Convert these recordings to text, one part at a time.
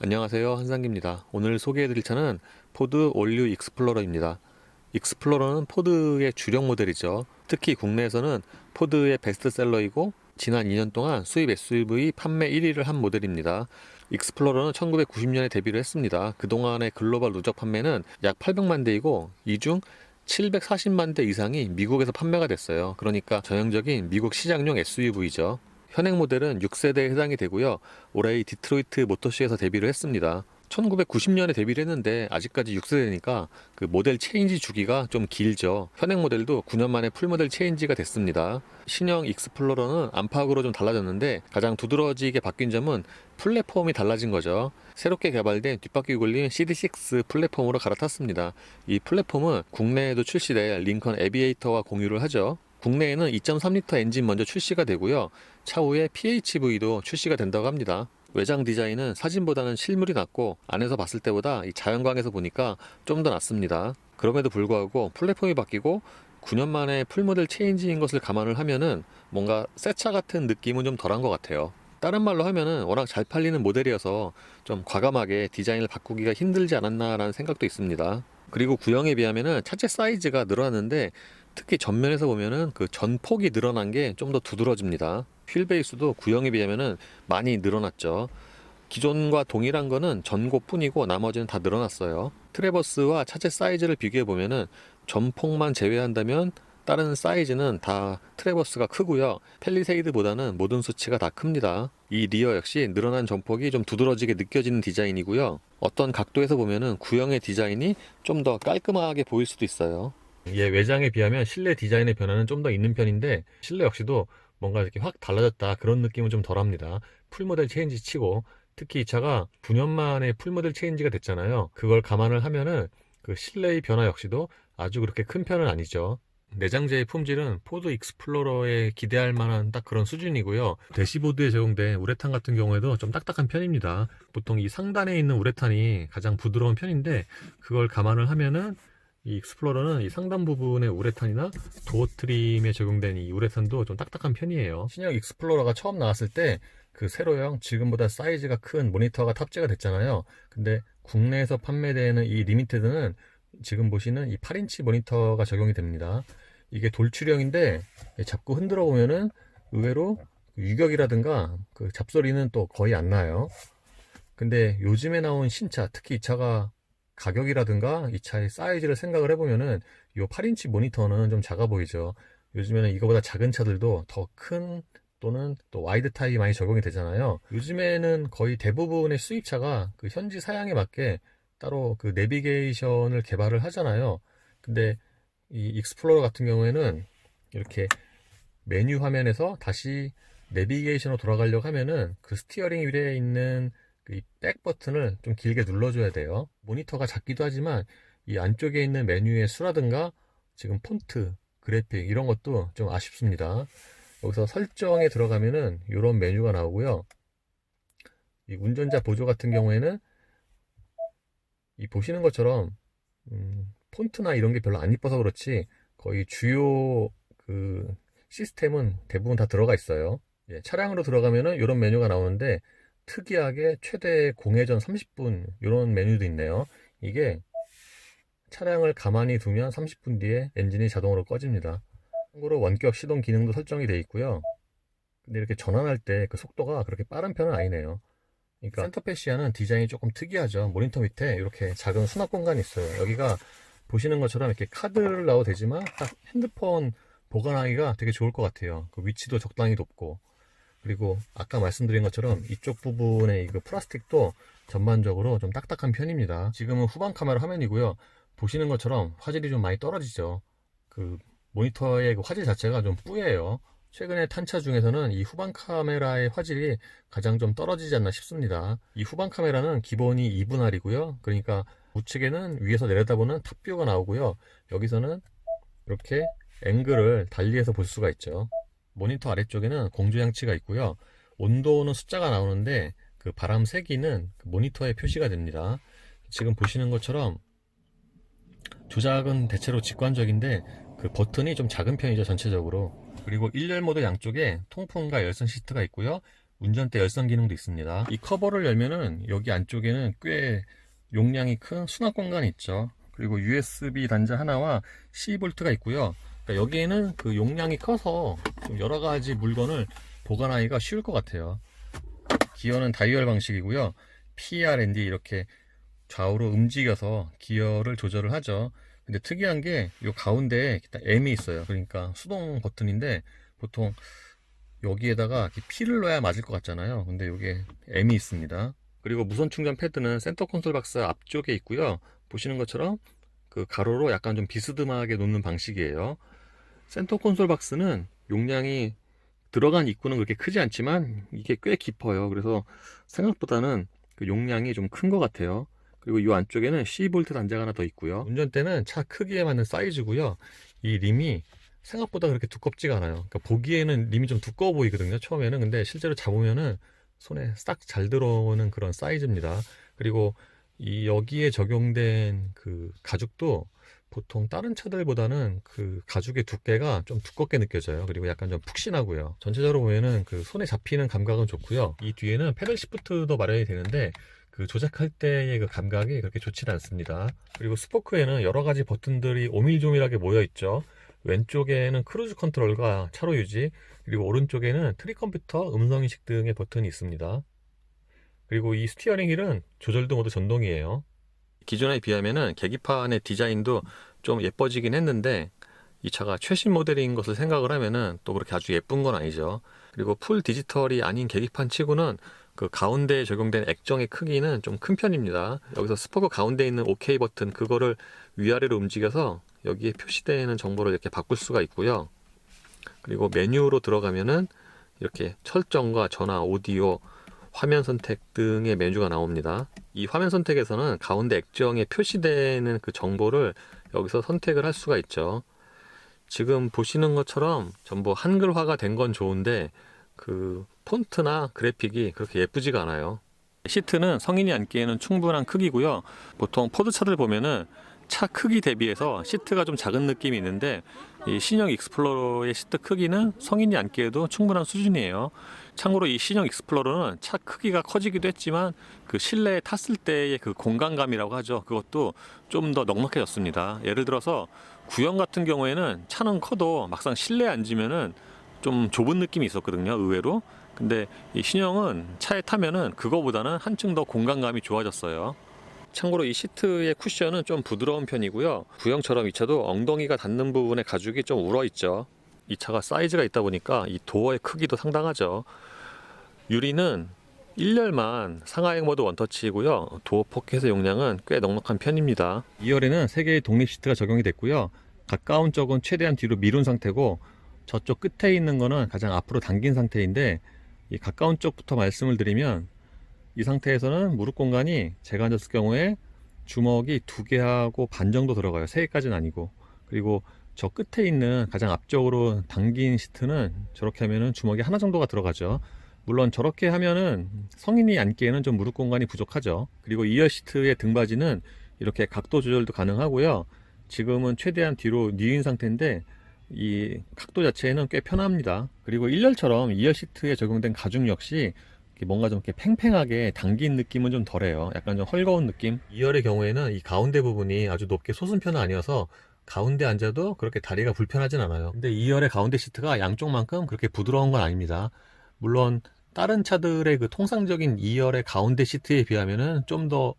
안녕하세요, 한상기입니다. 오늘 소개해드릴 차는 포드 올류 익스플로러입니다. 익스플로러는 포드의 주력 모델이죠. 특히 국내에서는 포드의 베스트셀러이고 지난 2년 동안 수입 SUV 판매 1위를 한 모델입니다. 익스플로러는 1990년에 데뷔를 했습니다. 그동안의 글로벌 누적 판매는 약 800만 대이고 이 중 740만 대 이상이 미국에서 판매가 됐어요. 그러니까 전형적인 미국 시장용 SUV죠. 현행 모델은 6세대에 해당이 되고요. 올해 디트로이트 모터쇼에서 데뷔를 했습니다. 1990년에 데뷔를 했는데 아직까지 6세대니까 그 모델 체인지 주기가 좀 길죠. 현행 모델도 9년 만에 풀모델 체인지가 됐습니다. 신형 익스플로러는 안팎으로 좀 달라졌는데 가장 두드러지게 바뀐 점은 플랫폼이 달라진 거죠. 새롭게 개발된 뒷바퀴 굴린 CD6 플랫폼으로 갈아탔습니다. 이 플랫폼은 국내에도 출시될 링컨 에비에이터와 공유를 하죠. 국내에는 2.3L 엔진 먼저 출시가 되고요. 차후에 PHEV도 출시가 된다고 합니다. 외장 디자인은 사진보다는 실물이 낫고 안에서 봤을 때보다 이 자연광에서 보니까 좀 더 낫습니다. 그럼에도 불구하고 플랫폼이 바뀌고 9년 만에 풀모델 체인지인 것을 감안을 하면은 뭔가 새 차 같은 느낌은 좀 덜한 것 같아요. 다른 말로 하면은 워낙 잘 팔리는 모델이어서 좀 과감하게 디자인을 바꾸기가 힘들지 않았나라는 생각도 있습니다. 그리고 구형에 비하면은 차체 사이즈가 늘어났는데 특히 전면에서 보면은 그 전폭이 늘어난 게 좀 더 두드러집니다. 휠 베이스도 구형에 비하면은 많이 늘어났죠. 기존과 동일한 거는 전고뿐이고 나머지는 다 늘어났어요. 트래버스와 차체 사이즈를 비교해 보면은 전폭만 제외한다면 다른 사이즈는 다 트래버스가 크고요. 펠리세이드보다는 모든 수치가 다 큽니다. 이 리어 역시 늘어난 전폭이 좀 두드러지게 느껴지는 디자인이고요. 어떤 각도에서 보면은 구형의 디자인이 좀 더 깔끔하게 보일 수도 있어요. 얘 외장에 비하면 실내 디자인의 변화는 좀 더 있는 편인데 실내 역시도 뭔가 이렇게 확 달라졌다 그런 느낌은 좀 덜합니다. 풀모델 체인지 치고 특히 이 차가 9년 만에 풀모델 체인지가 됐잖아요. 그걸 감안을 하면은 그 실내의 변화 역시도 아주 그렇게 큰 편은 아니죠. 내장재의 품질은 포드 익스플로러에 기대할 만한 딱 그런 수준이고요. 대시보드에 적용된 우레탄 같은 경우에도 좀 딱딱한 편입니다. 보통 이 상단에 있는 우레탄이 가장 부드러운 편인데 그걸 감안을 하면은 이 익스플로러는 이 상단 부분의 우레탄이나 도어 트림에 적용된 이 우레탄도 좀 딱딱한 편이에요. 신형 익스플로러가 처음 나왔을 때 그 세로형 지금보다 사이즈가 큰 모니터가 탑재가 됐잖아요. 근데 국내에서 판매되는 이 리미테드는 지금 보시는 이 8인치 모니터가 적용이 됩니다. 이게 돌출형인데 잡고 흔들어 보면은 의외로 유격이라든가 그 잡소리는 또 거의 안 나요. 근데 요즘에 나온 신차, 특히 이 차가 가격이라든가 이 차의 사이즈를 생각을 해보면은 이 8인치 모니터는 좀 작아 보이죠. 요즘에는 이거보다 작은 차들도 더 큰 또는 또 와이드 타입이 많이 적용이 되잖아요. 요즘에는 거의 대부분의 수입차가 그 현지 사양에 맞게 따로 그 내비게이션을 개발을 하잖아요. 근데 이 익스플로러 같은 경우에는 이렇게 메뉴 화면에서 다시 내비게이션으로 돌아가려고 하면은 그 스티어링 휠에 있는 이 백 버튼을 좀 길게 눌러줘야 돼요. 모니터가 작기도 하지만 이 안쪽에 있는 메뉴의 수라든가 지금 폰트, 그래픽 이런 것도 좀 아쉽습니다. 여기서 설정에 들어가면은 이런 메뉴가 나오고요. 이 운전자 보조 같은 경우에는 이 보시는 것처럼 폰트나 이런 게 별로 안 이뻐서 그렇지 거의 주요 그 시스템은 대부분 다 들어가 있어요. 예, 차량으로 들어가면은 이런 메뉴가 나오는데 특이하게 최대 공회전 30분 이런 메뉴도 있네요. 이게 차량을 가만히 두면 30분 뒤에 엔진이 자동으로 꺼집니다. 참고로 원격 시동 기능도 설정이 되어 있고요. 근데 이렇게 전환할 때 그 속도가 그렇게 빠른 편은 아니네요. 그러니까 센터페시아는 디자인이 조금 특이하죠. 모니터 밑에 이렇게 작은 수납 공간이 있어요. 여기가 보시는 것처럼 이렇게 카드를 넣어도 되지만 딱 핸드폰 보관하기가 되게 좋을 것 같아요. 그 위치도 적당히 높고 그리고 아까 말씀드린 것처럼 이쪽 부분의 그 플라스틱도 전반적으로 좀 딱딱한 편입니다. 지금은 후방 카메라 화면이고요. 보시는 것처럼 화질이 좀 많이 떨어지죠. 그 모니터의 그 화질 자체가 좀 뿌예요. 최근에 탄 차 중에서는 이 후방 카메라의 화질이 가장 좀 떨어지지 않나 싶습니다. 이 후방 카메라는 기본이 2분할이고요. 그러니까 우측에는 위에서 내려다보는 탑뷰가 나오고요. 여기서는 이렇게 앵글을 달리해서 볼 수가 있죠. 모니터 아래쪽에는 공조장치가 있고요. 온도는 숫자가 나오는데 그 바람 세기는 그 모니터에 표시가 됩니다. 지금 보시는 것처럼 조작은 대체로 직관적인데 그 버튼이 좀 작은 편이죠, 전체적으로. 그리고 1열 모드 양쪽에 통풍과 열선 시트가 있고요. 운전대 열선 기능도 있습니다. 이 커버를 열면은 여기 안쪽에는 꽤 용량이 큰 수납 공간이 있죠. 그리고 USB 단자 하나와 C볼트가 있고요. 그러니까 여기에는 그 용량이 커서 좀 여러 가지 물건을 보관하기가 쉬울 것 같아요. 기어는 다이얼 방식이고요. PRND 이렇게 좌우로 움직여서 기어를 조절을 하죠. 근데 특이한 게 이 가운데에 M이 있어요. 그러니까 수동 버튼인데 보통 여기에다가 P를 넣어야 맞을 것 같잖아요. 근데 이게 M이 있습니다. 그리고 무선 충전 패드는 센터 콘솔 박스 앞쪽에 있고요. 보시는 것처럼 그 가로로 약간 좀 비스듬하게 놓는 방식이에요. 센터 콘솔 박스는 용량이 들어간 입구는 그렇게 크지 않지만 이게 꽤 깊어요. 그래서 생각보다는 그 용량이 좀 큰 것 같아요. 그리고 이 안쪽에는 C볼트 단자가 하나 더 있고요. 운전대는 차 크기에 맞는 사이즈고요. 이 림이 생각보다 그렇게 두껍지가 않아요. 그러니까 보기에는 림이 좀 두꺼워 보이거든요, 처음에는. 근데 실제로 잡으면은 손에 싹 잘 들어오는 그런 사이즈입니다. 그리고 이 여기에 적용된 그 가죽도 보통 다른 차들보다는 그 가죽의 두께가 좀 두껍게 느껴져요. 그리고 약간 좀 푹신하고요. 전체적으로 보면은 그 손에 잡히는 감각은 좋고요. 이 뒤에는 패들 시프트도 마련이 되는데 그 조작할 때의 그 감각이 그렇게 좋지 않습니다. 그리고 스포크에는 여러 가지 버튼들이 오밀조밀하게 모여 있죠. 왼쪽에는 크루즈 컨트롤과 차로 유지, 그리고 오른쪽에는 트릭 컴퓨터, 음성인식 등의 버튼이 있습니다. 그리고 이 스티어링 휠은 조절도 모두 전동이에요. 기존에 비하면은 계기판의 디자인도 좀 예뻐지긴 했는데 이 차가 최신 모델인 것을 생각을 하면은 또 그렇게 아주 예쁜 건 아니죠. 그리고 풀 디지털이 아닌 계기판 치고는 그 가운데에 적용된 액정의 크기는 좀 큰 편입니다. 여기서 스포크 가운데에 있는 OK 버튼 그거를 위아래로 움직여서 여기에 표시되는 정보를 이렇게 바꿀 수가 있고요. 그리고 메뉴로 들어가면은 이렇게 설정과 전화, 오디오, 화면 선택 등의 메뉴가 나옵니다. 이 화면 선택에서는 가운데 액정에 표시되는 그 정보를 여기서 선택을 할 수가 있죠. 지금 보시는 것처럼 전부 한글화가 된 건 좋은데 그 폰트나 그래픽이 그렇게 예쁘지가 않아요. 시트는 성인이 앉기에는 충분한 크기고요. 보통 포드차들 보면은 차 크기 대비해서 시트가 좀 작은 느낌이 있는데 이 신형 익스플로러의 시트 크기는 성인이 앉기에도 충분한 수준이에요. 참고로 이 신형 익스플로러는 차 크기가 커지기도 했지만 그 실내에 탔을 때의 그 공간감이라고 하죠. 그것도 좀 더 넉넉해졌습니다. 예를 들어서 구형 같은 경우에는 차는 커도 막상 실내에 앉으면은 좀 좁은 느낌이 있었거든요, 의외로. 근데 이 신형은 차에 타면은 그거보다는 한층 더 공간감이 좋아졌어요. 참고로 이 시트의 쿠션은 좀 부드러운 편이고요. 구형처럼 이 차도 엉덩이가 닿는 부분에 가죽이 좀 울어있죠. 이 차가 사이즈가 있다 보니까 이 도어의 크기도 상당하죠. 유리는 1열만 상하ек 모드 원터치이고요. 도어 포켓의 용량은 꽤 넉넉한 편입니다. 2열에는 3개의 독립 시트가 적용이 됐고요. 가까운 쪽은 최대한 뒤로 미룬 상태고 저쪽 끝에 있는 거는 가장 앞으로 당긴 상태인데 이 가까운 쪽부터 말씀을 드리면 이 상태에서는 무릎 공간이 제가 앉았을 경우에 주먹이 2개하고 반 정도 들어가요. 3개까지는 아니고. 그리고 저 끝에 있는 가장 앞쪽으로 당긴 시트는 저렇게 하면은 주먹이 하나 정도가 들어가죠. 물론 저렇게 하면은 성인이 앉기에는 좀 무릎 공간이 부족하죠. 그리고 2열 시트의 등받이는 이렇게 각도 조절도 가능하고요. 지금은 최대한 뒤로 뉘인 상태인데 이 각도 자체는 꽤 편합니다. 그리고 1열처럼 2열 시트에 적용된 가죽 역시 뭔가 좀 이렇게 팽팽하게 당긴 느낌은 좀 덜해요. 약간 좀 헐거운 느낌. 2열의 경우에는 이 가운데 부분이 아주 높게 솟은 편은 아니어서 가운데 앉아도 그렇게 다리가 불편하진 않아요. 근데 2열의 가운데 시트가 양쪽만큼 그렇게 부드러운 건 아닙니다. 물론 다른 차들의 그 통상적인 2열의 가운데 시트에 비하면은 좀 더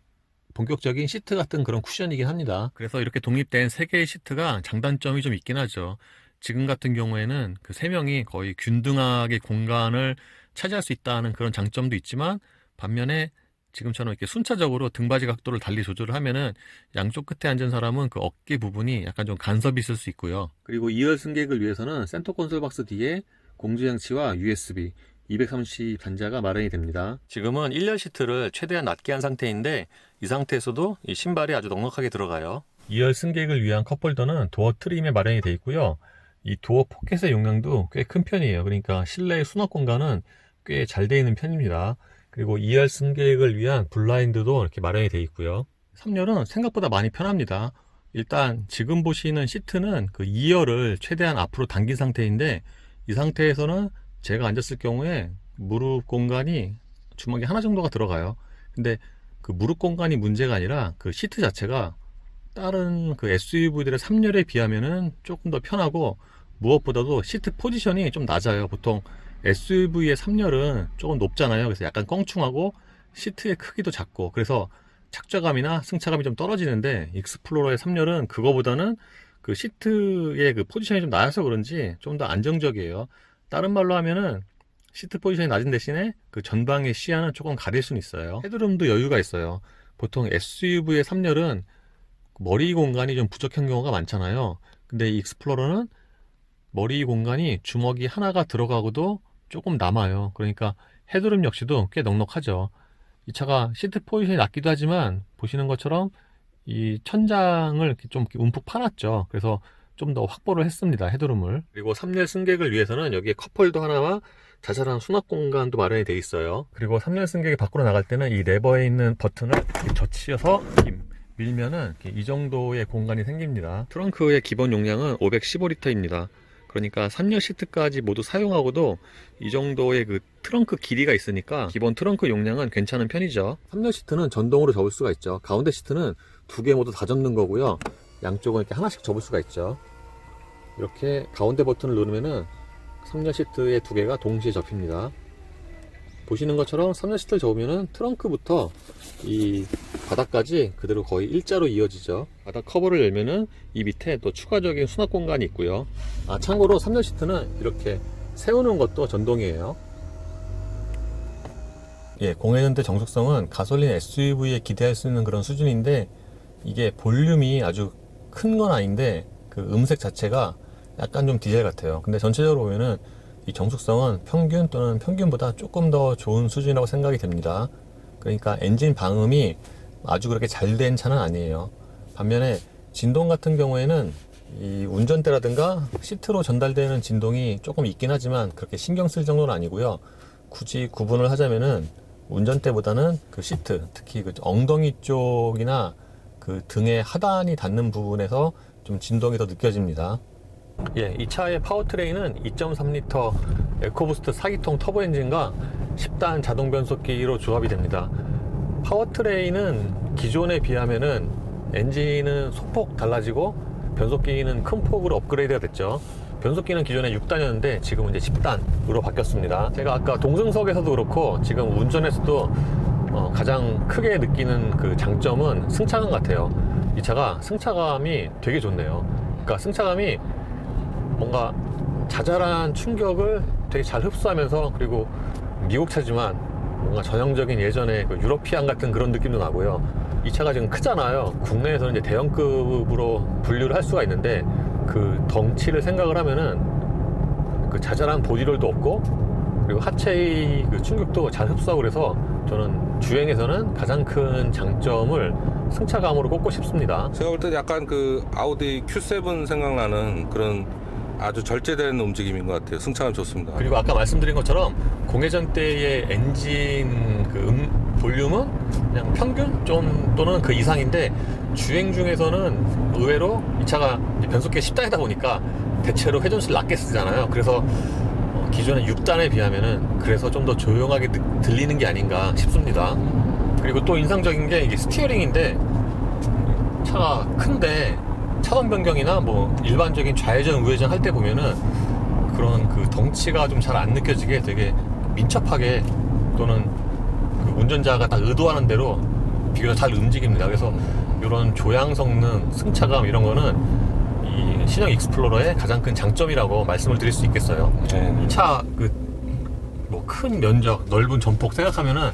본격적인 시트 같은 그런 쿠션이긴 합니다. 그래서 이렇게 독립된 3개의 시트가 장단점이 좀 있긴 하죠. 지금 같은 경우에는 그 3명이 거의 균등하게 공간을 차지할 수 있다는 그런 장점도 있지만 반면에 지금처럼 이렇게 순차적으로 등받이 각도를 달리 조절을 하면은 양쪽 끝에 앉은 사람은 그 어깨 부분이 약간 좀 간섭이 있을 수 있고요. 그리고 2열 승객을 위해서는 센터 콘솔 박스 뒤에 공조장치와 USB 230 단자가 마련이 됩니다. 지금은 1열 시트를 최대한 낮게 한 상태인데 이 상태에서도 이 신발이 아주 넉넉하게 들어가요. 2열 승객을 위한 컵홀더는 도어 트림에 마련이 되어 있고요. 이 도어 포켓의 용량도 꽤 큰 편이에요. 그러니까 실내 수납 공간은 꽤 잘 되어 있는 편입니다. 그리고 2열 승객을 위한 블라인드도 이렇게 마련이 되어 있고요. 3열은 생각보다 많이 편합니다. 일단 지금 보시는 시트는 그 2열을 최대한 앞으로 당긴 상태인데 이 상태에서는 제가 앉았을 경우에 무릎 공간이 주먹이 하나 정도가 들어가요. 근데 그 무릎 공간이 문제가 아니라 그 시트 자체가 다른 그 SUV들의 3열에 비하면은 조금 더 편하고, 무엇보다도 시트 포지션이 좀 낮아요. 보통 SUV의 3열은 조금 높잖아요. 그래서 약간 껑충하고 시트의 크기도 작고, 그래서 착좌감이나 승차감이 좀 떨어지는데, 익스플로러의 3열은 그거보다는 그 시트의 그 포지션이 좀 낮아서 그런지 좀 더 안정적이에요. 다른 말로 하면은 시트 포지션이 낮은 대신에 그 전방의 시야는 조금 가릴 수는 있어요. 헤드룸도 여유가 있어요. 보통 SUV의 3열은 머리 공간이 좀 부족한 경우가 많잖아요. 근데 이 익스플로러는 머리 공간이 주먹이 하나가 들어가고도 조금 남아요. 그러니까 헤드룸 역시도 꽤 넉넉하죠. 이 차가 시트 포지션이 낮기도 하지만, 보시는 것처럼 이 천장을 이렇게 좀 움푹 파놨죠. 그래서 좀 더 확보를 했습니다, 헤드룸을. 그리고 3열 승객을 위해서는 여기에 컵홀더 하나와 자잘한 수납 공간도 마련이 되어 있어요. 그리고 3열 승객이 밖으로 나갈 때는 이 레버에 있는 버튼을 이렇게 젖히어서 밀면은 이 정도의 공간이 생깁니다. 트렁크의 기본 용량은 515리터입니다. 그러니까 3열 시트까지 모두 사용하고도 이 정도의 그 트렁크 길이가 있으니까 기본 트렁크 용량은 괜찮은 편이죠. 3열 시트는 전동으로 접을 수가 있죠. 가운데 시트는 두 개 모두 다 접는 거고요. 양쪽은 이렇게 하나씩 접을 수가 있죠. 이렇게 가운데 버튼을 누르면은 3열 시트의 두 개가 동시에 접힙니다. 보시는 것처럼 3열 시트를 접으면은 트렁크부터 이 바닥까지 그대로 거의 일자로 이어지죠. 바닥 커버를 열면은 이 밑에 또 추가적인 수납 공간이 있고요. 참고로 3열 시트는 이렇게 세우는 것도 전동이에요. 공회전대 정숙성은 가솔린 SUV에 기대할 수 있는 그런 수준인데, 이게 볼륨이 아주 큰 건 아닌데 그 음색 자체가 약간 좀 디젤 같아요. 근데 전체적으로 보면은 이 정숙성은 평균 또는 평균보다 조금 더 좋은 수준이라고 생각이 됩니다. 그러니까 엔진 방음이 아주 그렇게 잘 된 차는 아니에요. 반면에 진동 같은 경우에는 이 운전대라든가 시트로 전달되는 진동이 조금 있긴 하지만 그렇게 신경 쓸 정도는 아니고요. 굳이 구분을 하자면은 운전대보다는 그 시트, 특히 그 엉덩이 쪽이나 그 등의 하단이 닿는 부분에서 좀 진동이 더 느껴집니다. 이 차의 파워트레인은 2.3L 에코부스트 4기통 터보 엔진과 10단 자동 변속기로 조합이 됩니다. 파워트레인은 기존에 비하면은 엔진은 소폭 달라지고 변속기는 큰 폭으로 업그레이드가 됐죠. 변속기는 기존에 6단이었는데 지금은 이제 10단으로 바뀌었습니다. 제가 아까 동승석에서도 그렇고 지금 운전에서도 가장 크게 느끼는 그 장점은 승차감 같아요. 이 차가 승차감이 되게 좋네요. 그러니까 승차감이 뭔가 자잘한 충격을 되게 잘 흡수하면서, 그리고 미국 차지만 뭔가 전형적인 예전의 그 유러피안 같은 그런 느낌도 나고요. 이 차가 지금 크잖아요. 국내에서는 이제 대형급으로 분류를 할 수가 있는데, 그 덩치를 생각을 하면은 그 자잘한 보디롤도 없고, 그리고 하체의 그 충격도 잘 흡수하고, 그래서 저는 주행에서는 가장 큰 장점을 승차감으로 꼽고 싶습니다. 제가 볼 때 약간 그 아우디 Q7 생각나는 그런 아주 절제된 움직임인 것 같아요. 승차감 좋습니다. 그리고 아까 말씀드린 것처럼 공회전 때의 엔진 그 볼륨은 그냥 평균 좀 또는 그 이상인데, 주행 중에서는 의외로 이 차가 변속기가 10단이다 보니까 대체로 회전수를 낮게 쓰잖아요. 그래서 기존의 6단에 비하면은 그래서 좀 더 조용하게 들리는 게 아닌가 싶습니다. 그리고 또 인상적인 게 이게 스티어링인데, 차가 큰데 차선 변경이나 뭐 일반적인 좌회전 우회전 할 때 보면은 그런 그 덩치가 좀 잘 안 느껴지게 되게 민첩하게, 또는 그 운전자가 딱 의도하는 대로 비교적 잘 움직입니다. 그래서 이런 조향 성능, 승차감 이런 거는 이 신형 익스플로러의 가장 큰 장점이라고 말씀을 드릴 수 있겠어요. 이 차 그 뭐 큰 면적, 넓은 전폭 생각하면은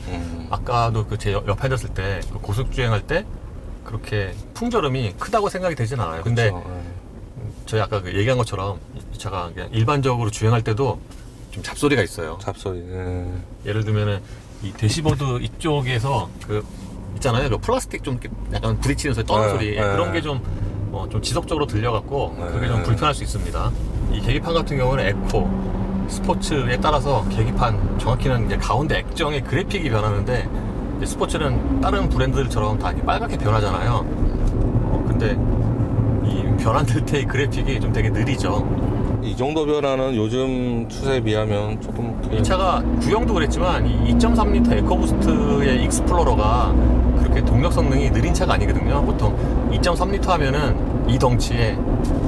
아까도 그 제 옆에 앉았을 때 그 고속 주행할 때 그렇게 풍절음이 크다고 생각이 되진 않아요. 근데 저희 아까 그 얘기한 것처럼 이 차가 그냥 일반적으로 주행할 때도 좀 잡소리가 있어요. 잡소리. 예를 들면은 이 대시보드 이쪽에서 그 있잖아요. 그 플라스틱 좀 약간 부딪히는 소리, 떠는 소리, 그런 게 좀 지속적으로 들려갖고 그게 좀 불편할 수 있습니다. 이 계기판 같은 경우는 에코, 스포츠에 따라서 계기판, 정확히는 이제 가운데 액정의 그래픽이 변하는데, 이제 스포츠는 다른 브랜드들처럼 다 이렇게 빨갛게 변하잖아요. 근데 이 변환될 때의 그래픽이 좀 되게 느리죠. 이 정도 변화는 요즘 추세에 비하면 조금 이 차가 구형도 그랬지만 이 2.3L 에코부스트의 익스플로러가 그렇게 동력 성능이 느린 차가 아니거든요. 보통 2.3L 하면은 이 덩치에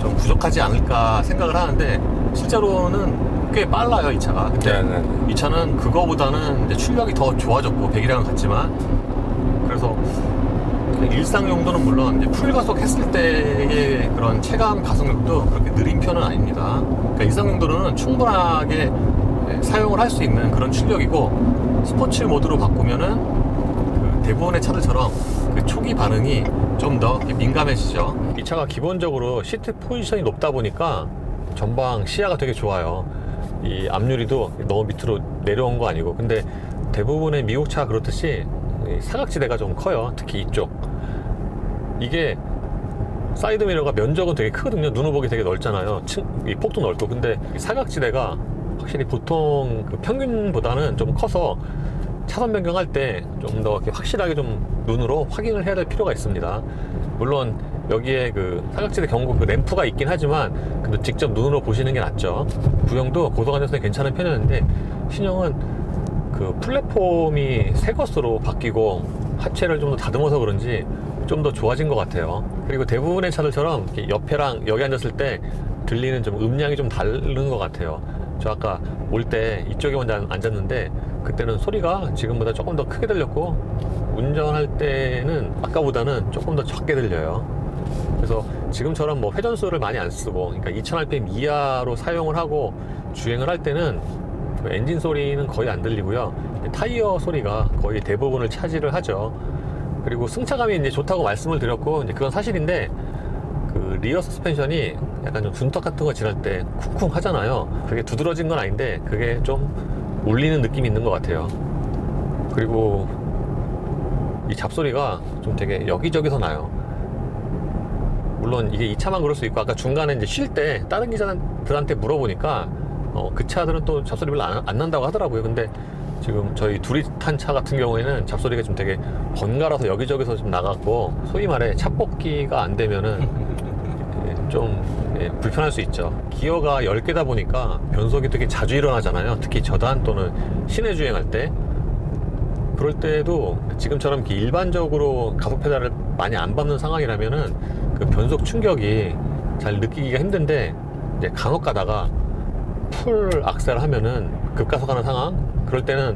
좀 부족하지 않을까 생각을 하는데 실제로는 꽤 빨라요, 이 차가. 근데 이 차는 그거보다는 이제 출력이 더 좋아졌고 배기량은 같지만, 그래서 일상 용도는 물론 이제 풀가속 했을 때의 그런 체감 가속력도 그렇게 느린 편은 아닙니다. 그러니까 일상 용도로는 충분하게 사용을 할 수 있는 그런 출력이고, 스포츠 모드로 바꾸면은 그 대부분의 차들처럼 그 초기 반응이 좀 더 민감해지죠. 이 차가 기본적으로 시트 포지션이 높다 보니까 전방 시야가 되게 좋아요. 이 앞유리도 너무 밑으로 내려온 거 아니고, 근데 대부분의 미국 차 그렇듯이 사각지대가 좀 커요. 특히 이쪽. 이게 사이드 미러가 면적은 되게 크거든요. 눈을 보기 되게 넓잖아요. 이 폭도 넓고. 근데 사각지대가 확실히 보통 그 평균보다는 좀 커서 차선 변경할 때 좀 더 확실하게 좀 눈으로 확인을 해야 될 필요가 있습니다. 물론 여기에 그 사각지대 경고 그 램프가 있긴 하지만 그래도 직접 눈으로 보시는 게 낫죠. 구형도 고속안전성이 괜찮은 편이었는데, 신형은 그 플랫폼이 새 것으로 바뀌고 하체를 좀 더 다듬어서 그런지 좀 더 좋아진 것 같아요. 그리고 대부분의 차들처럼 이렇게 옆에랑 여기 앉았을 때 들리는 좀 음량이 좀 다른 것 같아요. 저 아까 올 때 이쪽에 먼저 앉았는데 그때는 소리가 지금보다 조금 더 크게 들렸고, 운전할 때는 아까보다는 조금 더 적게 들려요. 그래서 지금처럼 뭐 회전수를 많이 안 쓰고, 그러니까 2000rpm 이하로 사용을 하고 주행을 할 때는 그 엔진 소리는 거의 안 들리고요. 타이어 소리가 거의 대부분을 차지를 하죠. 그리고 승차감이 이제 좋다고 말씀을 드렸고, 이제 그건 사실인데, 그 리어 서스펜션이 약간 좀 둔턱 같은 거 지날 때 쿵쿵 하잖아요. 그게 두드러진 건 아닌데 그게 좀 울리는 느낌이 있는 것 같아요. 그리고 이 잡소리가 좀 되게 여기저기서 나요. 물론 이게 이 차만 그럴 수 있고, 아까 중간에 이제 쉴 때 다른 기자들한테 물어보니까 그 차들은 또 잡소리 별로 안 난다고 하더라고요. 근데 지금 저희 둘이 탄 차 같은 경우에는 잡소리가 좀 되게 번갈아서 여기저기서 좀 나갔고, 소위 말해 차 뽑기가 안 되면은 좀 불편할 수 있죠. 기어가 10개다 보니까 변속이 되게 자주 일어나잖아요. 특히 저단 또는 시내 주행할 때. 그럴 때도 지금처럼 이렇게 일반적으로 가속 페달을 많이 안 밟는 상황이라면은 그 변속 충격이 잘 느끼기가 힘든데, 이제 간혹 가다가 풀 악셀 하면은 급가속하는 상황, 그럴 때는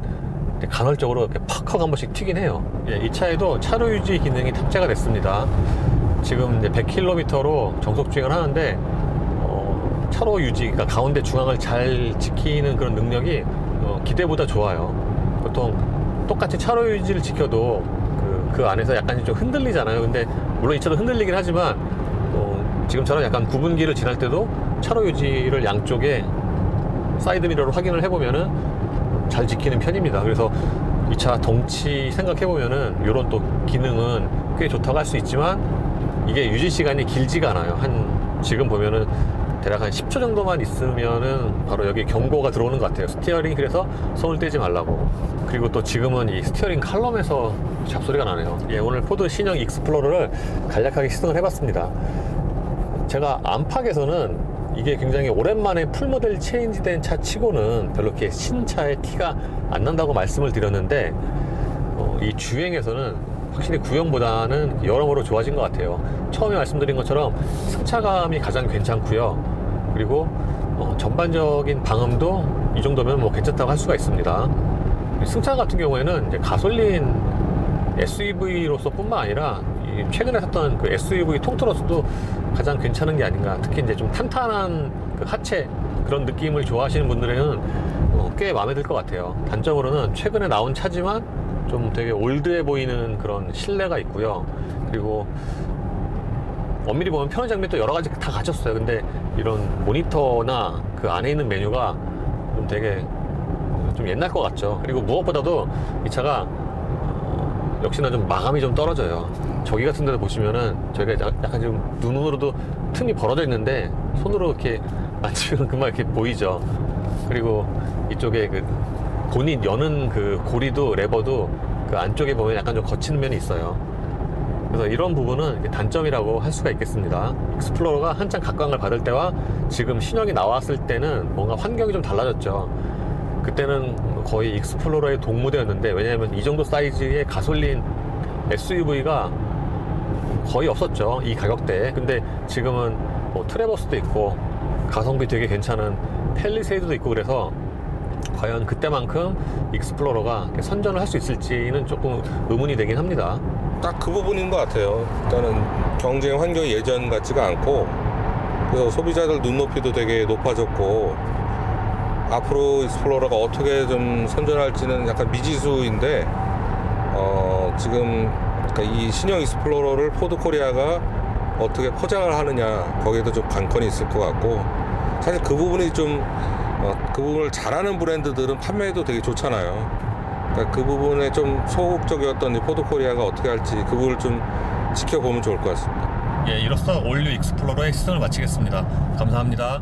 간헐적으로 이렇게 팍하고 한 번씩 튀긴 해요. 이 차에도 차로 유지 기능이 탑재가 됐습니다. 지금 이제 100km로 정속 주행을 하는데 차로 유지, 그러니까 가운데 중앙을 잘 지키는 그런 능력이 기대보다 좋아요. 보통 똑같이 차로 유지를 지켜도 그 안에서 약간 좀 흔들리잖아요. 근데 물론 이 차도 흔들리긴 하지만 지금처럼 약간 구분기를 지날 때도 차로 유지를 양쪽에 사이드 미러로 확인을 해보면은 잘 지키는 편입니다. 그래서 이 차 덩치 생각해보면은 이런 또 기능은 꽤 좋다고 할 수 있지만, 이게 유지 시간이 길지가 않아요. 지금 보면은 대략 한 10초 정도만 있으면은 바로 여기 경고가 들어오는 것 같아요. 스티어링 휠에서 손을 떼지 말라고. 그리고 또 지금은 이 스티어링 칼럼에서 잡소리가 나네요. 오늘 포드 신형 익스플로러를 간략하게 시승을 해봤습니다. 제가 안팎에서는 이게 굉장히 오랜만에 풀모델 체인지된 차 치고는 별로 이렇게 신차의 티가 안 난다고 말씀을 드렸는데, 이 주행에서는 확실히 구형보다는 여러모로 좋아진 것 같아요. 처음에 말씀드린 것처럼 승차감이 가장 괜찮고요. 그리고 전반적인 방음도 이 정도면 뭐 괜찮다고 할 수가 있습니다. 승차 같은 경우에는 이제 가솔린 SUV로서 뿐만 아니라 최근에 샀던 그 SUV 통틀어서도 가장 괜찮은 게 아닌가. 특히 이제 좀 탄탄한 그 하체 그런 느낌을 좋아하시는 분들에는 꽤 마음에 들 것 같아요. 단점으로는 최근에 나온 차지만 좀 되게 올드해 보이는 그런 실내가 있고요. 그리고 엄밀히 보면 편의 장면도 여러 가지 다 갖췄어요. 근데 이런 모니터나 그 안에 있는 메뉴가 좀 되게 좀 옛날 것 같죠. 그리고 무엇보다도 이 차가 역시나 좀 마감이 좀 떨어져요. 저기 같은 데도 보시면은 저희가 약간 지금 눈으로도 틈이 벌어져 있는데 손으로 이렇게 만지면 금방 이렇게 보이죠. 그리고 이쪽에 그 본닛 여는 그 고리도 레버도 그 안쪽에 보면 약간 좀 거친 면이 있어요. 그래서 이런 부분은 단점이라고 할 수가 있겠습니다. 익스플로러가 한창 각광을 받을 때와 지금 신형이 나왔을 때는 뭔가 환경이 좀 달라졌죠. 그때는 거의 익스플로러의 동무대였는데, 왜냐하면 이 정도 사이즈의 가솔린 SUV가 거의 없었죠, 이 가격대에. 근데 지금은 뭐 트래버스도 있고 가성비 되게 괜찮은 팰리세이드도 있고, 그래서 과연 그때만큼 익스플로러가 선전을 할 수 있을지는 조금 의문이 되긴 합니다. 딱 그 부분인 것 같아요. 일단은 경쟁 환경이 예전 같지가 않고, 그래서 소비자들 눈높이도 되게 높아졌고, 앞으로 익스플로러가 어떻게 좀 선전할지는 약간 미지수인데, 지금 그러니까 이 신형 익스플로러를 포드 코리아가 어떻게 포장을 하느냐, 거기에도 좀 관건이 있을 것 같고, 사실 그 부분이 좀 그 부분을 잘하는 브랜드들은 판매도 되게 좋잖아요. 그러니까 그 부분에 좀 소극적이었던 이 포드 코리아가 어떻게 할지 그 부분을 좀 지켜보면 좋을 것 같습니다. 예, 이로써 올류 익스플로러의 시승을 마치겠습니다. 감사합니다.